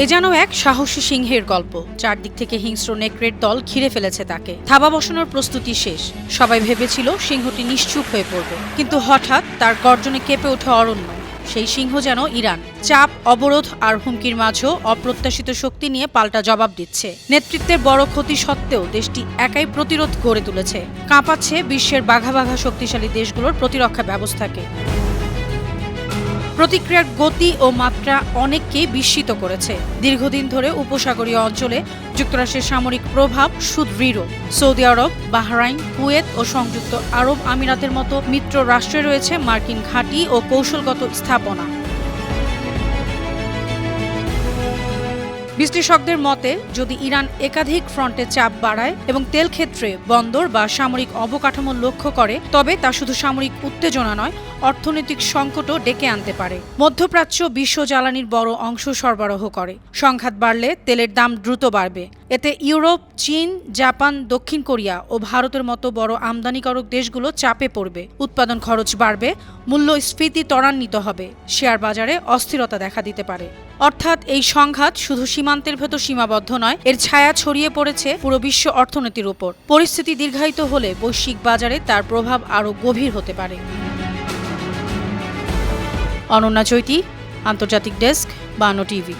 এ যেন এক সাহসী সিংহের গল্প। চারদিক থেকে হিংস্র নেকড়ের দল ঘিরে ফেলেছে তাকে। থাবা বসানোর প্রস্তুতি শেষ। সবাই ভেবেছিল সিংহটি নিশ্চুপ হয়ে পড়বে, কিন্তু হঠাৎ তার গর্জনে কেঁপে ওঠে অরণ্য। সেই সিংহ যেন ইরান। চাপ, অবরোধ আর হুমকির মাঝেও অপ্রত্যাশিত শক্তি নিয়ে পাল্টা জবাব দিচ্ছে। নেতৃত্বের বড় ক্ষতি সত্ত্বেও দেশটি একাই প্রতিরোধ গড়ে তুলেছে, কাঁপাচ্ছে বিশ্বের বাঘা বাঘা শক্তিশালী দেশগুলোর প্রতিরক্ষা ব্যবস্থাকে। প্রতিক্রিয়ার গতি ও মাত্রা অনেককেই বিস্মিত করেছে। দীর্ঘদিন ধরে উপসাগরীয় অঞ্চলে যুক্তরাষ্ট্রের সামরিক প্রভাব সুদৃঢ়। সৌদি আরব, বাহরাইন, কুয়েত ও সংযুক্ত আরব আমিরাতের মতো মিত্র রাষ্ট্রে রয়েছে মার্কিন ঘাঁটি ও কৌশলগত স্থাপনা। বিশ্লেষকদের মতে, যদি ইরান একাধিক ফ্রন্টে চাপ বাড়ায় এবং তেল ক্ষেত্রে, বন্দর বা সামরিক অবকাঠামো লক্ষ্য করে, তবে তা শুধু সামরিক উত্তেজনা নয়, অর্থনৈতিক সংকটও ডেকে আনতে পারে। মধ্যপ্রাচ্য বিশ্ব জ্বালানির বড় অংশ সরবরাহ করে। সংঘাত বাড়লে তেলের দাম দ্রুত বাড়বে। এতে ইউরোপ, চীন, জাপান, দক্ষিণ কোরিয়া ও ভারতের মতো বড় আমদানিকারক দেশগুলো চাপে পড়বে। উৎপাদন খরচ বাড়বে, মূল্যস্ফীতি ত্বরান্বিত হবে, শেয়ার বাজারে অস্থিরতা দেখা দিতে পারে। অর্থাৎ এই সংঘাত শুধু সীমান্তের ভেতর সীমাবদ্ধ নয়, এর ছায়া ছড়িয়ে পড়েছে পুরো বিশ্ব অর্থনীতির উপর। পরিস্থিতি দীর্ঘায়িত হলে বৈশ্বিক বাজারে তার প্রভাব আরও গভীর হতে পারে। অনন্যা চৈতি, আন্তর্জাতিক ডেস্ক, বানো টিভি।